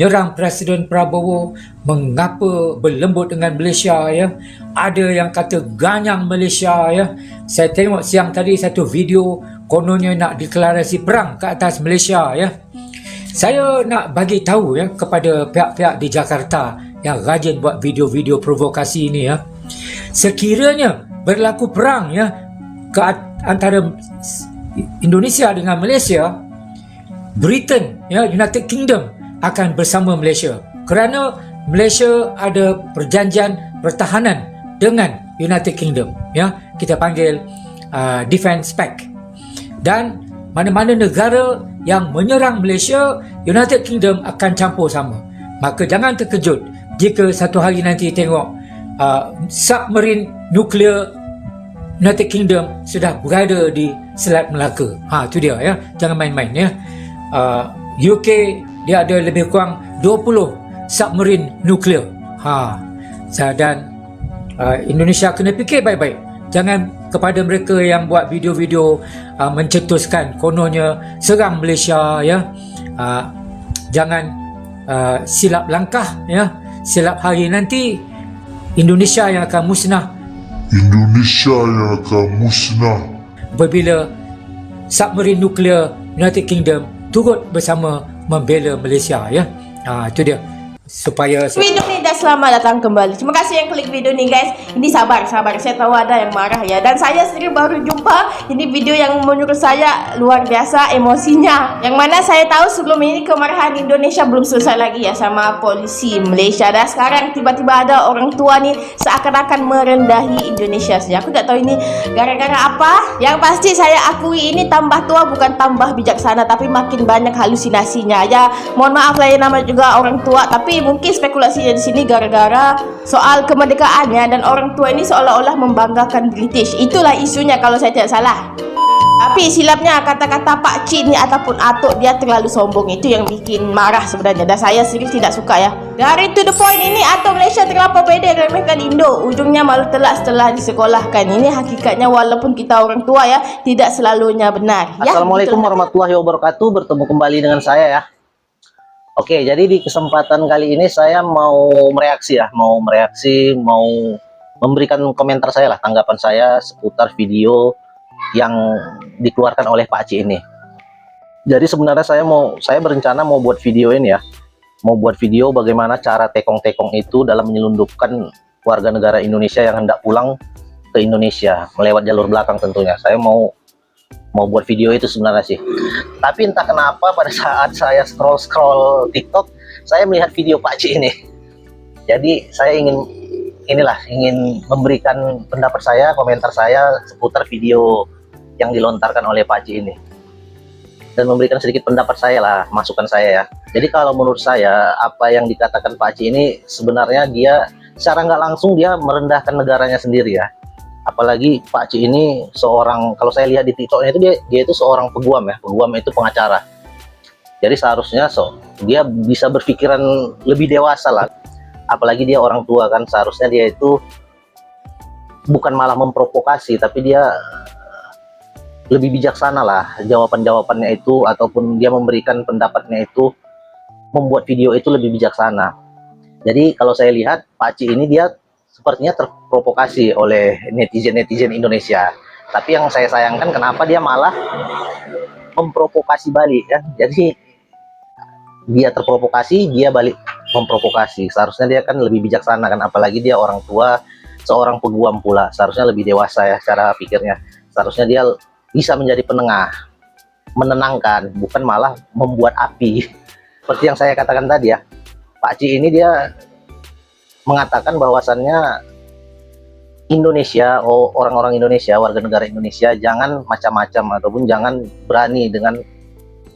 menyerang Presiden Prabowo, mengapa berlembut dengan Malaysia, ya. Ada yang kata ganyang Malaysia, ya. Saya tengok siang tadi satu video kononnya nak deklarasi perang ke atas Malaysia, ya. Saya nak bagi tahu, ya, kepada pihak-pihak di Jakarta yang rajin buat video-video provokasi ini, ya. Sekiranya berlaku perang, ya, antara Indonesia dengan Malaysia, Britain, ya, United Kingdom akan bersama Malaysia, kerana Malaysia ada perjanjian pertahanan dengan United Kingdom, ya, kita panggil Defence Pact. Dan mana-mana negara yang menyerang Malaysia, United Kingdom akan campur sama. Maka jangan terkejut jika satu hari nanti tengok submarine nuklear United Kingdom sudah berada di Selat Melaka. Itu dia, ya. Jangan main-main, ya. UK dia ada lebih kurang 20 submarine nuklear. Dan Indonesia kena fikir baik-baik. Jangan kepada mereka yang buat video-video mencetuskan kononnya serang Malaysia, ya. Jangan silap langkah, ya. Silap hari nanti Indonesia yang akan musnah. Indonesia yang akan musnah Apabila submarine nuklear United Kingdom turut bersama membela Malaysia, ya. Itu dia, supaya video ni. Dan selamat datang kembali. Terima kasih yang klik video ni, guys. Ini sabar. Saya tahu ada yang marah, ya. Dan saya sendiri baru jumpa. Ini video yang menurut saya luar biasa emosinya. Yang mana saya tahu sebelum ini kemarahan Indonesia belum selesai lagi, ya, sama polisi Malaysia. Dan sekarang tiba-tiba ada orang tua ni seakan-akan merendahi Indonesia saja. Aku tak tahu ini gara-gara apa. Yang pasti saya akui ini tambah tua bukan tambah bijaksana, tapi makin banyak halusinasinya. Ya, mohon maaf lah ya, nama juga orang tua, tapi mungkin spekulasinya di sini gara-gara soal kemerdekaannya, dan orang tua ini seolah-olah membanggakan British. Itulah isunya kalau saya tidak salah. Tapi silapnya kata-kata Pak Cik ni ataupun Atuk, dia terlalu sombong. Itu yang bikin marah sebenarnya, dan saya sendiri tidak suka, ya. Dari to the point ini, Atuk Malaysia terlampau pede remehkan Indo. Ujungnya malu telak setelah disekolahkan. Ini hakikatnya walaupun kita orang tua, ya, tidak selalunya benar, ya. Assalamualaikum warahmatullahi wabarakatuh. Bertemu kembali dengan saya, ya. Oke, jadi di kesempatan kali ini saya mau mereaksi, mau memberikan komentar saya lah, tanggapan saya seputar video yang dikeluarkan oleh Pak Aceh ini. Jadi sebenarnya saya berencana mau buat video ini, ya. Mau buat video bagaimana cara tekong-tekong itu dalam menyelundupkan warga negara Indonesia yang hendak pulang ke Indonesia melewat jalur belakang tentunya. Saya mau buat video itu sebenarnya sih. Tapi entah kenapa pada saat saya scroll TikTok, saya melihat video Pak Aceh ini. Jadi saya ingin memberikan pendapat saya, komentar saya seputar video yang dilontarkan oleh Pak Aceh ini. Dan memberikan sedikit pendapat saya lah, masukan saya, ya. Jadi kalau menurut saya, apa yang dikatakan Pak Aceh ini sebenarnya dia secara nggak langsung dia merendahkan negaranya sendiri, ya. Apalagi Pak Aceh ini seorang, kalau saya lihat di TikToknya itu dia itu seorang peguam, ya. Peguam itu pengacara. Jadi seharusnya dia bisa berpikiran lebih dewasa lah. Apalagi dia orang tua kan, seharusnya dia itu bukan malah memprovokasi, tapi dia lebih bijaksana lah jawaban-jawabannya itu, ataupun dia memberikan pendapatnya itu, membuat video itu lebih bijaksana. Jadi kalau saya lihat Pak Aceh ini dia sepertinya terprovokasi oleh netizen Indonesia. Tapi yang saya sayangkan kenapa dia malah memprovokasi balik, kan. Jadi dia terprovokasi, dia balik memprovokasi. Seharusnya dia kan lebih bijaksana kan, apalagi dia orang tua, seorang peguam pula. Seharusnya lebih dewasa, ya, cara pikirnya. Seharusnya dia bisa menjadi penengah, menenangkan, bukan malah membuat api. Seperti yang saya katakan tadi, ya, Pak Aceh ini dia mengatakan bahwasannya Indonesia, orang-orang Indonesia, warga negara Indonesia, jangan macam-macam ataupun jangan berani dengan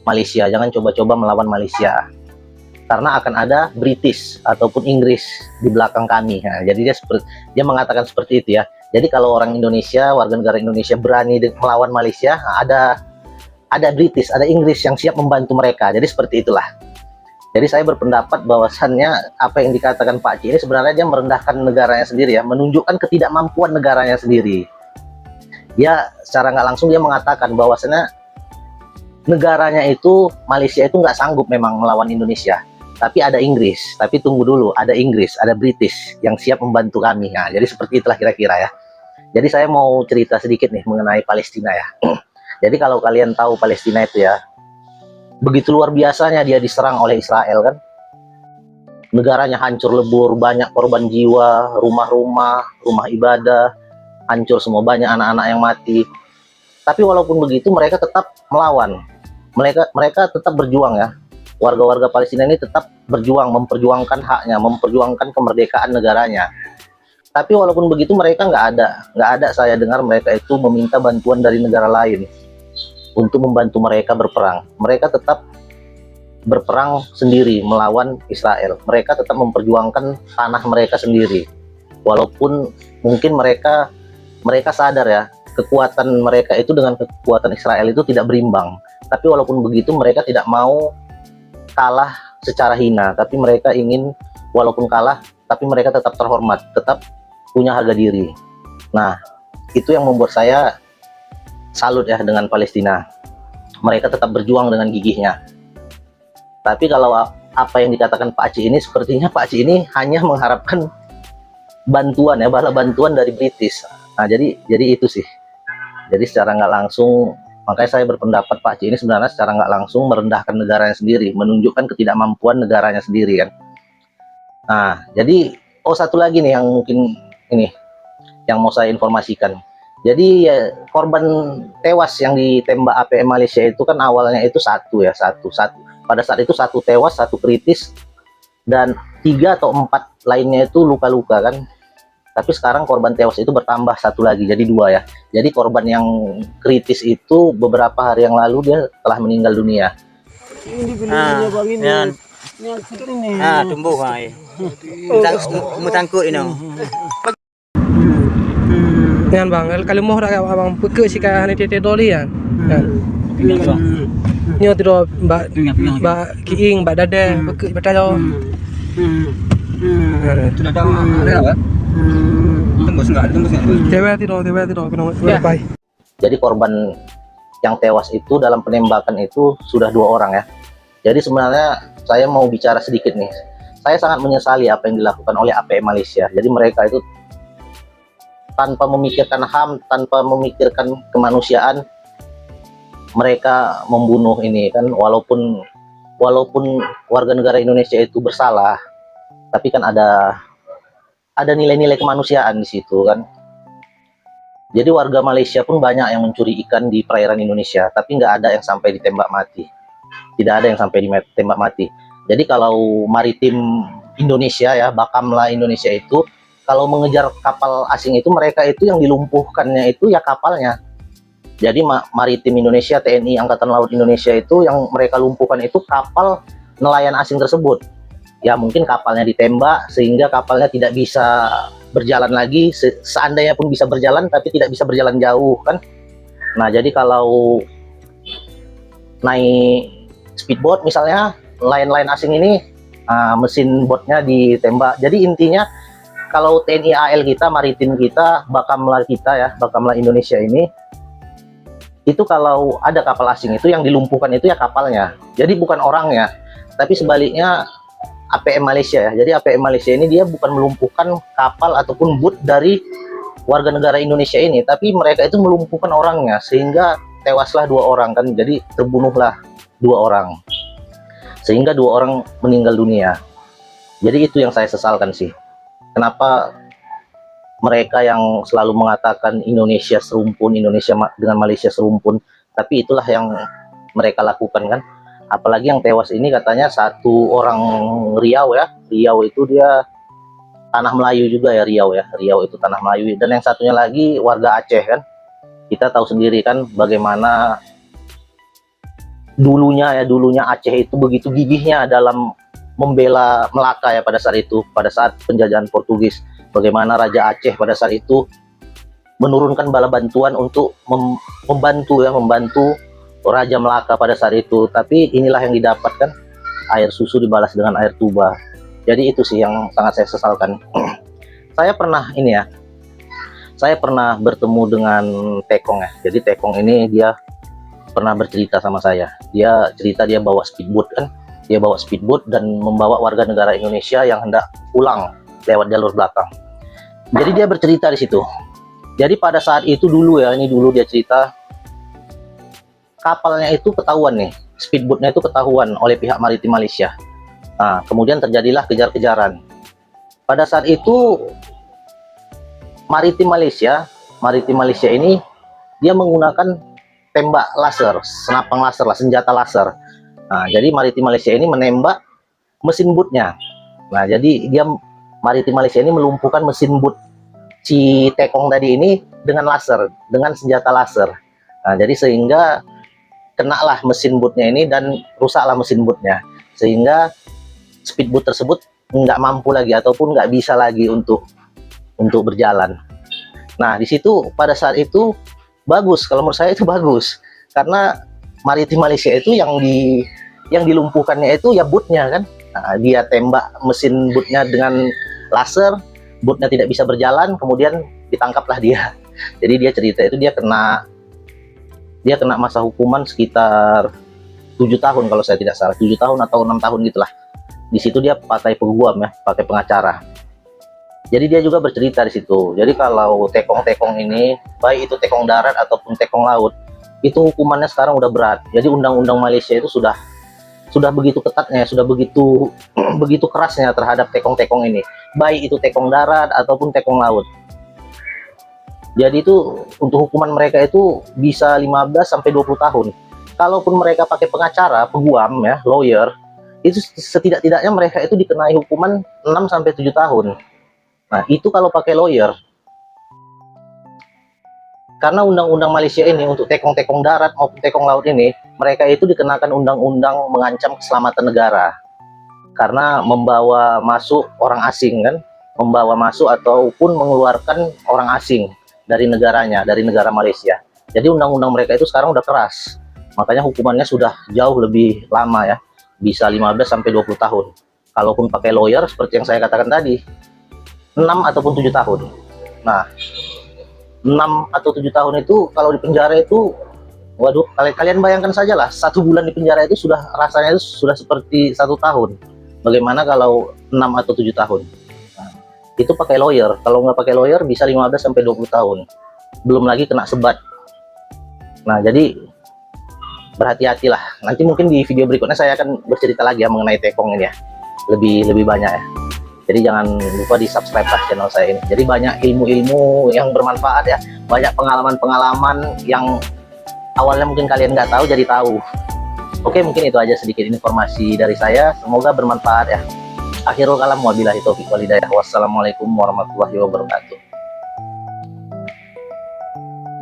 Malaysia, jangan coba-coba melawan Malaysia, karena akan ada British ataupun Inggris di belakang kami. Nah, jadi dia mengatakan seperti itu, ya. Jadi kalau orang Indonesia, warga negara Indonesia berani melawan Malaysia, ada British, ada Inggris yang siap membantu mereka. Jadi seperti itulah. Jadi saya berpendapat bahwasannya apa yang dikatakan Pak Aceh ini sebenarnya dia merendahkan negaranya sendiri, ya, menunjukkan ketidakmampuan negaranya sendiri. Dia secara nggak langsung dia mengatakan bahwasannya negaranya itu, Malaysia itu nggak sanggup memang melawan Indonesia. tapi ada Inggris. Tapi tunggu dulu, ada Inggris, ada British yang siap membantu kami. Nah, jadi seperti itulah kira-kira ya. Jadi saya mau cerita sedikit nih mengenai Palestina ya. Jadi kalau kalian tahu Palestina itu ya, begitu luar biasanya dia diserang oleh Israel kan. Negaranya hancur lebur, banyak korban jiwa, rumah-rumah, rumah ibadah, hancur semua, banyak anak-anak yang mati. Tapi walaupun begitu mereka tetap melawan. Mereka tetap berjuang ya. Warga-warga Palestina ini tetap berjuang, memperjuangkan haknya, memperjuangkan kemerdekaan negaranya. Tapi walaupun begitu mereka nggak ada saya dengar mereka itu meminta bantuan dari negara lain untuk membantu mereka berperang. Mereka tetap berperang sendiri melawan Israel. Mereka tetap memperjuangkan tanah mereka sendiri. Walaupun mungkin mereka sadar ya, kekuatan mereka itu dengan kekuatan Israel itu tidak berimbang. Tapi walaupun begitu mereka tidak mau kalah secara hina. Tapi mereka ingin walaupun kalah, tapi mereka tetap terhormat, tetap punya harga diri. Nah, itu yang membuat saya salut ya dengan Palestina. Mereka tetap berjuang dengan gigihnya. Tapi kalau apa yang dikatakan Pak Aceh ini, sepertinya Pak Aceh ini hanya mengharapkan bantuan ya, bala bantuan dari British. Nah, jadi itu sih. Jadi secara nggak langsung, makanya saya berpendapat Pak Aceh ini sebenarnya secara nggak langsung merendahkan negaranya sendiri, menunjukkan ketidakmampuan negaranya sendiri kan. Nah, jadi satu lagi nih yang mungkin ini yang mau saya informasikan. Jadi ya, korban tewas yang ditembak APM Malaysia itu kan awalnya itu satu. Pada saat itu satu tewas, satu kritis, dan 3 atau 4 lainnya itu luka-luka kan. Tapi sekarang korban tewas itu bertambah satu lagi, jadi 2 ya. Jadi korban yang kritis itu beberapa hari yang lalu dia telah meninggal dunia. Tumbuh Mutangkut ini. Yan bang, kalau mau abang peke si kaya ni tete doli yan. Nyo tido ba kiing ba dade peke batayo. Sudah ada apa? Tembus enggak? Dewe tido kena bye. Jadi korban yang tewas itu dalam penembakan itu sudah 2 orang ya. Jadi sebenarnya saya mau bicara sedikit nih. Saya sangat menyesali apa yang dilakukan oleh APM Malaysia. Jadi mereka itu tanpa memikirkan HAM, tanpa memikirkan kemanusiaan, mereka membunuh ini kan. Walaupun warga negara Indonesia itu bersalah, tapi kan ada nilai-nilai kemanusiaan di situ kan. Jadi warga Malaysia pun banyak yang mencuri ikan di perairan Indonesia, tapi nggak ada yang sampai ditembak mati. Tidak ada yang sampai ditembak mati. Jadi kalau maritim Indonesia ya, Bakamla Indonesia itu, kalau mengejar kapal asing itu, mereka itu yang dilumpuhkannya itu ya kapalnya. Jadi maritim Indonesia, TNI Angkatan Laut Indonesia itu yang mereka lumpuhkan itu kapal nelayan asing tersebut. Ya mungkin kapalnya ditembak sehingga kapalnya tidak bisa berjalan lagi, seandainya pun bisa berjalan tapi tidak bisa berjalan jauh kan. Nah, jadi kalau naik speedboat misalnya, nelayan asing ini mesin botnya ditembak. Jadi intinya kalau TNI AL kita, maritim kita, Bakamla kita ya, Bakamla Indonesia ini, itu kalau ada kapal asing itu yang dilumpuhkan itu ya kapalnya. Jadi bukan orangnya, tapi sebaliknya APM Malaysia ya. Jadi APM Malaysia ini dia bukan melumpuhkan kapal ataupun boot dari warga negara Indonesia ini, tapi mereka itu melumpuhkan orangnya sehingga tewaslah 2 orang kan. Jadi terbunuhlah 2 orang. Sehingga 2 orang meninggal dunia. Jadi itu yang saya sesalkan sih. Kenapa mereka yang selalu mengatakan Indonesia serumpun, Indonesia dengan Malaysia serumpun, tapi itulah yang mereka lakukan kan. Apalagi yang tewas ini katanya 1 orang Riau ya. Riau itu dia tanah Melayu juga ya, Riau ya. Riau itu tanah Melayu. Dan yang satunya lagi warga Aceh kan. Kita tahu sendiri kan bagaimana dulunya Aceh itu begitu gigihnya dalam membela Melaka ya pada saat itu, pada saat penjajahan Portugis. Bagaimana Raja Aceh pada saat itu menurunkan bala bantuan untuk membantu Raja Melaka pada saat itu. Tapi inilah yang didapatkan, air susu dibalas dengan air tuba. Jadi itu sih yang sangat saya sesalkan. Saya pernah bertemu dengan Tekong ya. Jadi Tekong ini dia pernah bercerita sama saya. Dia cerita dia bawa speedboat kan. Dia bawa speedboat dan membawa warga negara Indonesia yang hendak pulang lewat jalur belakang. Jadi dia bercerita di situ. Jadi pada saat itu dulu ya, ini dulu dia cerita, kapalnya itu ketahuan nih, speedboatnya itu ketahuan oleh pihak maritim Malaysia. Nah, kemudian terjadilah kejar-kejaran. Pada saat itu maritim Malaysia ini dia menggunakan tembak laser, senapang laser lah, senjata laser. Nah, jadi maritim Malaysia ini menembak mesin bootnya. Nah, jadi dia maritim Malaysia ini melumpuhkan mesin boot si Tekong tadi ini dengan laser, dengan senjata laser. Nah, jadi sehingga kenalah mesin bootnya ini dan rusaklah mesin bootnya, sehingga speedboat tersebut nggak mampu lagi ataupun nggak bisa lagi untuk berjalan. Nah, di situ pada saat itu bagus, kalau menurut saya itu bagus, karena maritim Malaysia itu yang dilumpuhkannya itu ya bootnya kan. Nah, dia tembak mesin bootnya dengan laser, bootnya tidak bisa berjalan, kemudian ditangkaplah dia. Jadi dia cerita itu dia kena masa hukuman sekitar 7 tahun kalau saya tidak salah, 7 tahun atau 6 tahun gitulah. Di situ dia pakai peguam ya, pakai pengacara. Jadi dia juga bercerita di situ. Jadi kalau tekong-tekong ini, baik itu tekong darat ataupun tekong laut, itu hukumannya sekarang udah berat. Jadi undang-undang Malaysia itu sudah begitu ketatnya, sudah begitu begitu kerasnya terhadap tekong-tekong ini, baik itu tekong darat ataupun tekong laut. Jadi itu untuk hukuman mereka itu bisa 15 sampai 20 tahun. Kalaupun mereka pakai pengacara, peguam ya, lawyer, itu setidak-tidaknya mereka itu dikenai hukuman 6 sampai 7 tahun. Nah, itu kalau pakai lawyer. Karena undang-undang Malaysia ini untuk tekong-tekong darat maupun tekong laut ini, mereka itu dikenakan undang-undang mengancam keselamatan negara. Karena membawa masuk orang asing kan, membawa masuk ataupun mengeluarkan orang asing dari negaranya, dari negara Malaysia. Jadi undang-undang mereka itu sekarang udah keras. Makanya hukumannya sudah jauh lebih lama ya. Bisa 15 sampai 20 tahun. Kalaupun pakai lawyer seperti yang saya katakan tadi, 6 ataupun 7 tahun. Nah, 6 atau 7 tahun itu kalau di penjara itu, waduh, kalian bayangkan saja lah, 1 bulan di penjara itu sudah rasanya itu sudah seperti 1 tahun. Bagaimana kalau 6 atau 7 tahun? Nah, itu pakai lawyer. Kalau nggak pakai lawyer bisa 15 sampai 20 tahun. Belum lagi kena sebat. Nah, jadi berhati-hatilah. Nanti mungkin di video berikutnya saya akan bercerita lagi ya mengenai tekong ini ya. Lebih banyak ya. Jadi jangan lupa di subscribe channel saya ini. Jadi banyak ilmu-ilmu yang bermanfaat ya. Banyak pengalaman-pengalaman yang awalnya mungkin kalian nggak tahu jadi tahu. Oke, mungkin itu aja sedikit informasi dari saya. Semoga bermanfaat ya. Akhirul kalam, wabillahi taufiq wal hidayah. Wassalamualaikum warahmatullahi wabarakatuh.